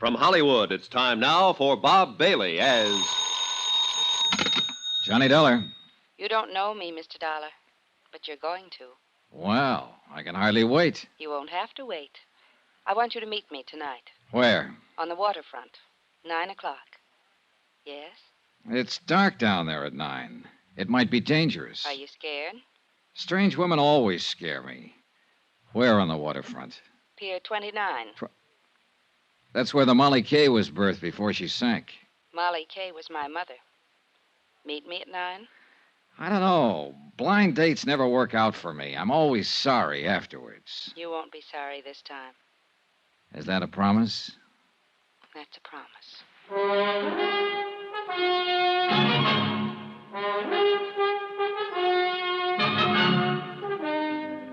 From Hollywood, it's time now for Bob Bailey as... Johnny Dollar. You don't know me, Mr. Dollar, but you're going to. Well, I can hardly wait. You won't have to wait. I want you to meet me tonight. Where? On the waterfront. 9:00. Yes? It's dark down there at 9. It might be dangerous. Are you scared? Strange women always scare me. Where on the waterfront? Pier 29. That's where the Molly Kay was birthed before she sank. Molly Kay was my mother. Meet me at 9? I don't know. Blind dates never work out for me. I'm always sorry afterwards. You won't be sorry this time. Is that a promise? That's a promise.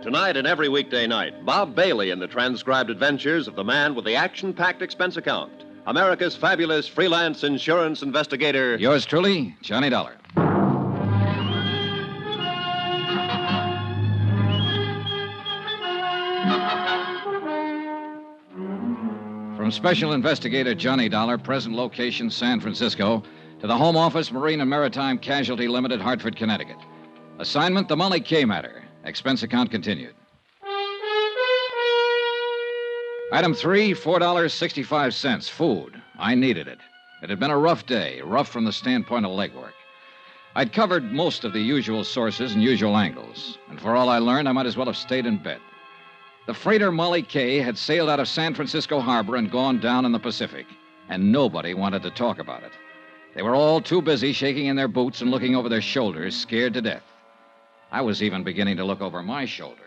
Tonight and every weekday night, Bob Bailey in the transcribed adventures of the man with the action-packed expense account. America's fabulous freelance insurance investigator. Yours truly, Johnny Dollar. From Special Investigator Johnny Dollar, present location San Francisco, to the Home Office, Marine and Maritime Casualty Limited, Hartford, Connecticut. Assignment, the Molly Kay matter. Expense account continued. Item 3, $4.65. Food. I needed it. It had been a rough day, rough from the standpoint of legwork. I'd covered most of the usual sources and usual angles, and for all I learned, I might as well have stayed in bed. The freighter Molly Kay had sailed out of San Francisco Harbor and gone down in the Pacific, and nobody wanted to talk about it. They were all too busy shaking in their boots and looking over their shoulders, scared to death. I was even beginning to look over my shoulder.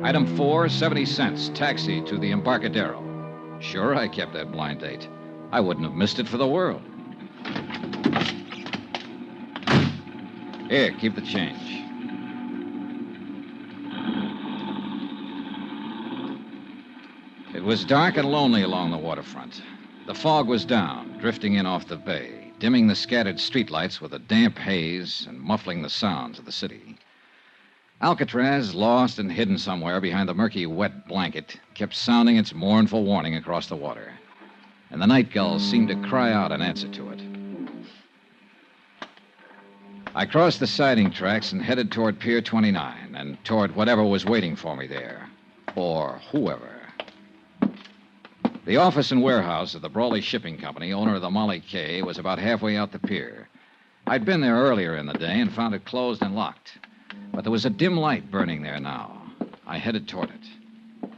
Item 4, 70 cents, taxi to the Embarcadero. Sure, I kept that blind date. I wouldn't have missed it for the world. Here, keep the change. It was dark and lonely along the waterfront. The fog was down, drifting in off the bay, dimming the scattered streetlights with a damp haze and muffling the sounds of the city. Alcatraz, lost and hidden somewhere behind the murky, wet blanket, kept sounding its mournful warning across the water. And the night gulls seemed to cry out in answer to it. I crossed the siding tracks and headed toward Pier 29 and toward whatever was waiting for me there. Or whoever. The office and warehouse of the Brawley Shipping Company, owner of the Molly Kay, was about halfway out the pier. I'd been there earlier in the day and found it closed and locked. But there was a dim light burning there now. I headed toward it.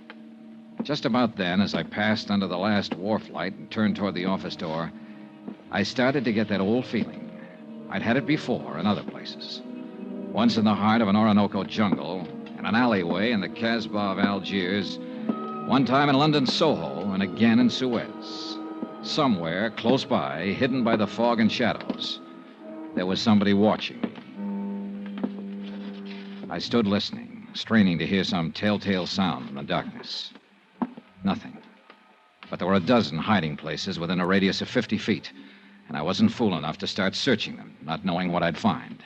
Just about then, as I passed under the last wharf light and turned toward the office door, I started to get that old feeling. I'd had it before in other places. Once in the heart of an Orinoco jungle, in an alleyway in the Casbah of Algiers, one time in London Soho, and again in Suez. Somewhere, close by, hidden by the fog and shadows, there was somebody watching me. I stood listening, straining to hear some telltale sound in the darkness. Nothing. But there were a dozen hiding places within a radius of 50 feet, and I wasn't fool enough to start searching them, not knowing what I'd find.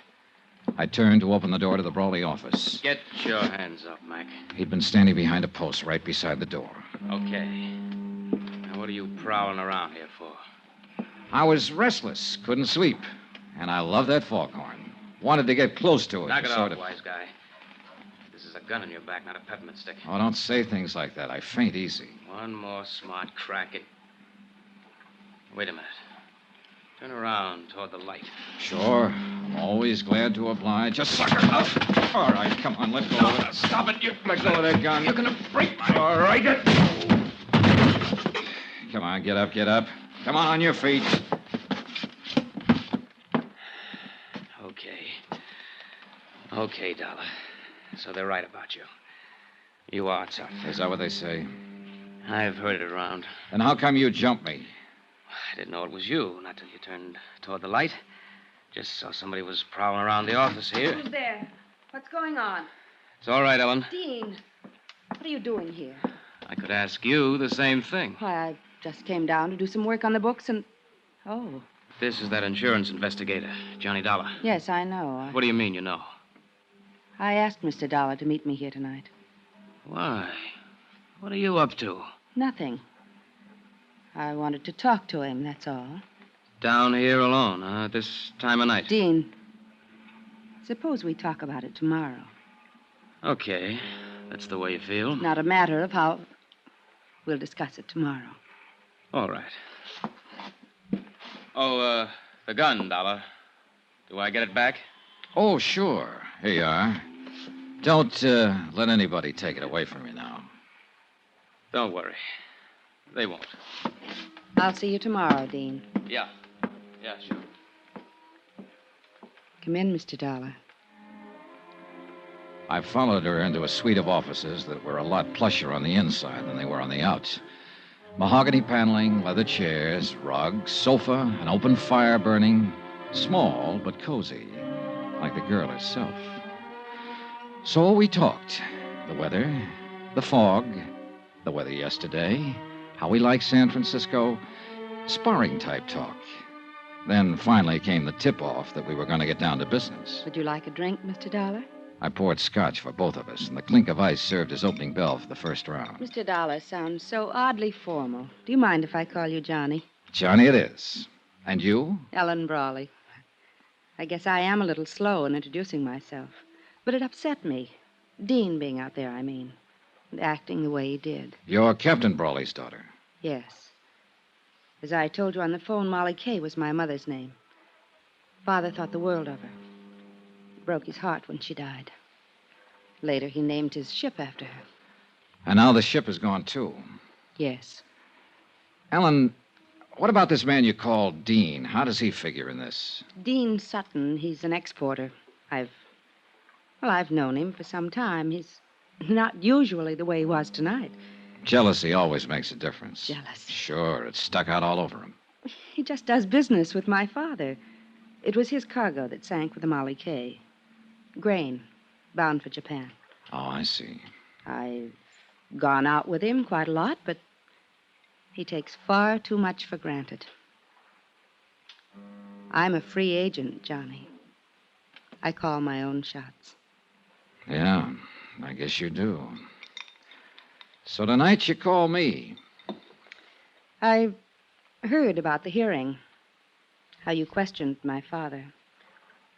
I turned to open the door to the Brawley office. Get your hands up, Mac. He'd been standing behind a post right beside the door. Okay. Now, what are you prowling around here for? I was restless, couldn't sleep, and I loved that foghorn. Wanted to get close to it. Knock it off, wise guy. This is a gun in your back, not a peppermint stick. Oh, don't say things like that. I faint easy. One more smart crack at... Wait a minute. Turn around toward the light. Sure. I'm always glad to oblige. Just sucker up. All right, come on, let go of it. Stop it. You... Let go of that gun. You're going to break my... All right. Come on, get up, get up. Come on your feet. Okay, Dollar. So they're right about you. You are tough. Is that what they say? I've heard it around. Then how come you jumped me? I didn't know it was you, not till you turned toward the light. Just saw somebody was prowling around the office here. Who's there? What's going on? It's all right, Ellen. Dean, what are you doing here? I could ask you the same thing. Why, I just came down to do some work on the books and... Oh. This is that insurance investigator, Johnny Dollar. Yes, I know. What do you mean you know? I asked Mr. Dollar to meet me here tonight. Why? What are you up to? Nothing. I wanted to talk to him, that's all. Down here alone, huh? At this time of night? Dean, suppose we talk about it tomorrow. Okay. That's the way you feel. Not a matter of how... We'll discuss it tomorrow. All right. Oh, the gun, Dollar. Do I get it back? Oh, sure. Here you are. Don't let anybody take it away from you now. Don't worry. They won't. I'll see you tomorrow, Dean. Yeah. Yeah, sure. Come in, Mr. Dollar. I followed her into a suite of offices that were a lot plusher on the inside than they were on the outs. Mahogany paneling, leather chairs, rugs, sofa, an open fire burning. Small, but cozy, like the girl herself. So we talked. The weather, the fog, the weather yesterday, how we like San Francisco, sparring-type talk. Then finally came the tip-off that we were going to get down to business. Would you like a drink, Mr. Dollar? I poured scotch for both of us, and the clink of ice served as opening bell for the first round. Mr. Dollar sounds so oddly formal. Do you mind if I call you Johnny? Johnny it is. And you? Ellen Brawley. I guess I am a little slow in introducing myself. But it upset me. Dean being out there, I mean. And acting the way he did. You're Captain Brawley's daughter. Yes. As I told you on the phone, Molly Kay was my mother's name. Father thought the world of her. It broke his heart when she died. Later, he named his ship after her. And now the ship is gone, too. Yes. Ellen, what about this man you call Dean? How does he figure in this? Dean Sutton, he's an exporter. I've known him for some time. He's not usually the way he was tonight. Jealousy always makes a difference. Jealousy. Sure, it's stuck out all over him. He just does business with my father. It was his cargo that sank with the Molly Kay. Grain, bound for Japan. Oh, I see. I've gone out with him quite a lot, but he takes far too much for granted. I'm a free agent, Johnny. I call my own shots. Yeah, I guess you do. So tonight you call me. I heard about the hearing. How you questioned my father.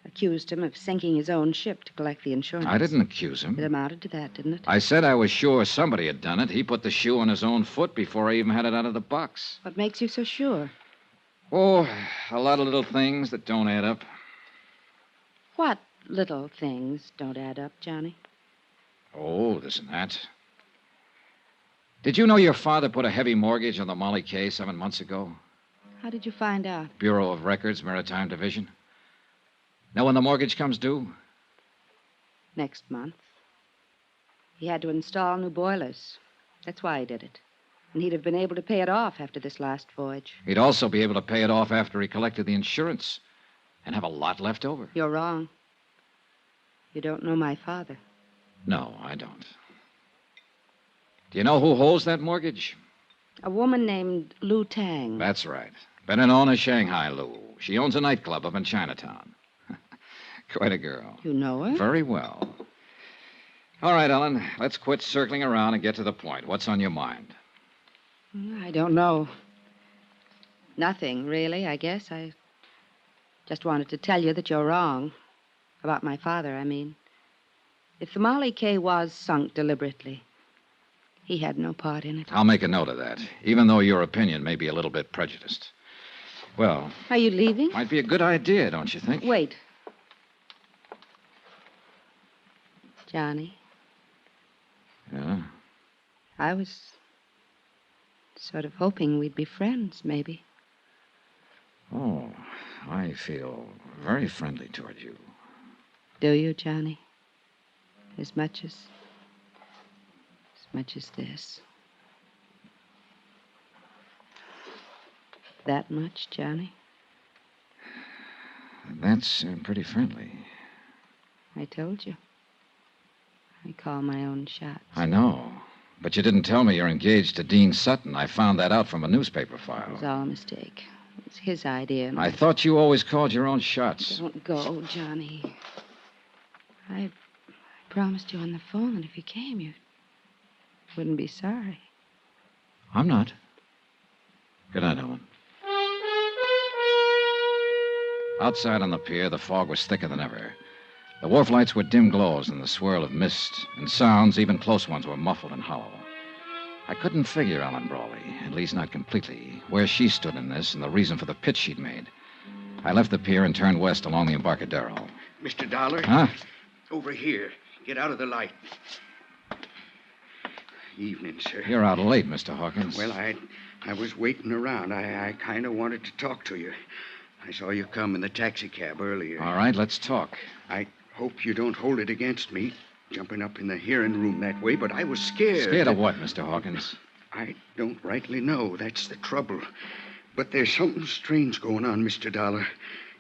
Accused him of sinking his own ship to collect the insurance. I didn't accuse It him. amounted to that, didn't it? I said I was sure somebody had done it. He put the shoe on his own foot before I even had it out of the box. What makes you so sure? Oh, a lot of little things that don't add up. What little things don't add up, Johnny? Oh, this and that. Did you know your father put a heavy mortgage on the Molly Kay 7 months ago? How did you find out? Bureau of Records, Maritime Division. Know when the mortgage comes due? Next month. He had to install new boilers. That's why he did it. And he'd have been able to pay it off after this last voyage. He'd also be able to pay it off after he collected the insurance and have a lot left over. You're wrong. You don't know my father. No, I don't. Do you know who holds that mortgage? A woman named Lu Tang. That's right. Better known as Shanghai Lou. She owns a nightclub up in Chinatown. Quite a girl. You know her? Very well. All right, Ellen, let's quit circling around and get to the point. What's on your mind? I don't know. Nothing, really, I guess. I just wanted to tell you that you're wrong. About my father, I mean. If the Molly Kay was sunk deliberately, he had no part in it. I'll make a note of that, even though your opinion may be a little bit prejudiced. Well, Are you leaving? might be a good idea, don't you think? Wait. Johnny, Yeah? I was sort of hoping we'd be friends, maybe. Oh, I feel very friendly toward you. Do you, Johnny? As much as this. That much, Johnny? That's pretty friendly. I told you. I call my own shots. I know. But you didn't tell me you're engaged to Dean Sutton. I found that out from a newspaper It file. was all a mistake. It was his idea. And I thought you always called your own shots. Don't go, Johnny. I promised you on the phone that if you came, you wouldn't be sorry. I'm not. Good night, Ellen. Outside on the pier, the fog was thicker than ever. The wharf lights were dim glows in the swirl of mist, and sounds, even close ones, were muffled and hollow. I couldn't figure Ellen Brawley, at least not completely, where she stood in this and the reason for the pitch she'd made. I left the pier and turned west along the Embarcadero. Mr. Dollar? Huh? Over here. Get out of the light. Evening, sir. You're out late, Mr. Hawkins. Well, I was waiting around. I kind of wanted to talk to you. I saw you come in the taxicab earlier. All right, let's talk. I hope you don't hold it against me, jumping up in the hearing room that way, but I was scared. Scared of what, Mr. Hawkins? I don't rightly know. That's the trouble. But there's something strange going on, Mr. Dollar.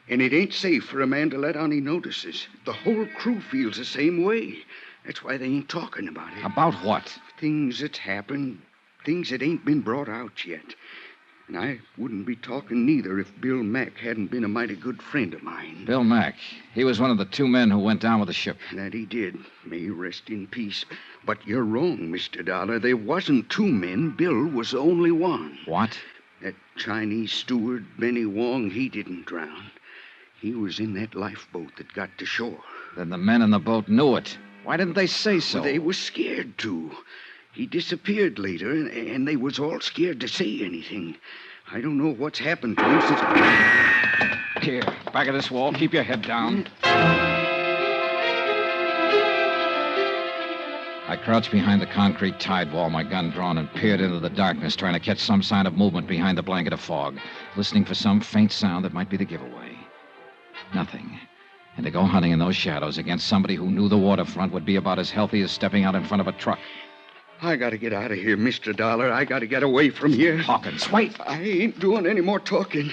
And it ain't safe for a man to let on he notices. The whole crew feels the same way. That's why they ain't talking about it. About what? Things that's happened. Things that ain't been brought out yet. And I wouldn't be talking neither if Bill Mack hadn't been a mighty good friend of mine. Bill Mack. He was one of the 2 men who went down with the ship. That he did. May he rest in peace. But you're wrong, Mr. Dollar. There wasn't 2 men. Bill was the only one. What? That Chinese steward, Benny Wong, he didn't drown. He was in that lifeboat that got to shore. Then the men in the boat knew it. Why didn't they say so? Well, they was scared to. He disappeared later, and they was all scared to say anything. I don't know what's happened to him since... Here, back of this wall. Keep your head down. I crouched behind the concrete tide wall, my gun drawn, and peered into the darkness, trying to catch some sign of movement behind the blanket of fog, listening for some faint sound that might be the giveaway. Nothing. And to go hunting in those shadows against somebody who knew the waterfront would be about as healthy as stepping out in front of a truck. I gotta get out of here, Mr. Dollar. I gotta get away from here. Hawkins, wait. I ain't doing any more talking.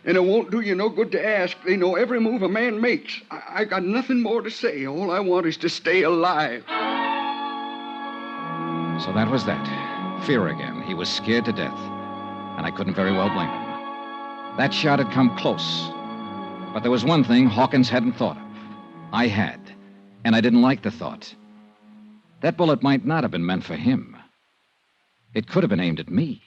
And it won't do you no good to ask. They know every move a man makes. I got nothing more to say. All I want is to stay alive. So that was that. Fear again. He was scared to death. And I couldn't very well blame him. That shot had come close. But there was one thing Hawkins hadn't thought of. I had. And I didn't like the thought. That bullet might not have been meant for him. It could have been aimed at me.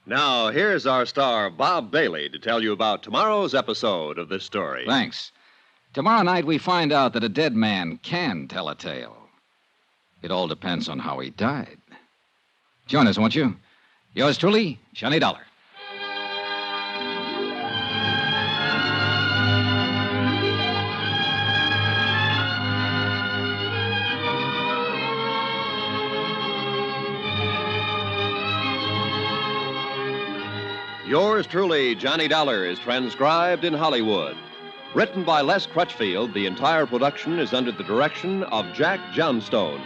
Now, here's our star, Bob Bailey, to tell you about tomorrow's episode of this story. Thanks. Tomorrow night we find out that a dead man can tell a tale. It all depends on how he died. Join us, won't you? Yours truly, Johnny Dollar. Yours truly, Johnny Dollar, is transcribed in Hollywood. Written by Les Crutchfield, the entire production is under the direction of Jack Johnstone.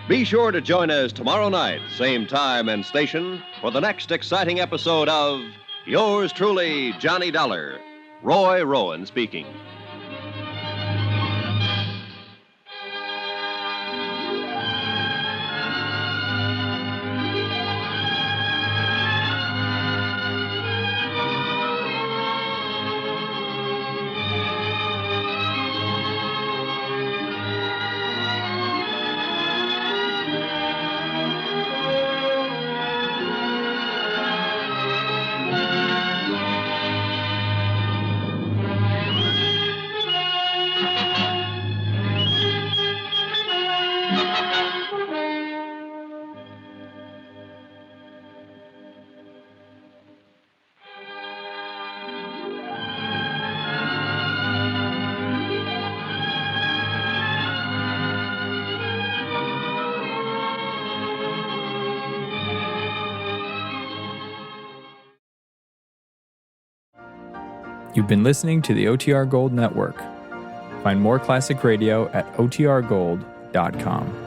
Be sure to join us tomorrow night, same time and station, for the next exciting episode of Yours truly, Johnny Dollar. Roy Rowan speaking. You've been listening to the OTR Gold Network. Find more classic radio at otrgold.com.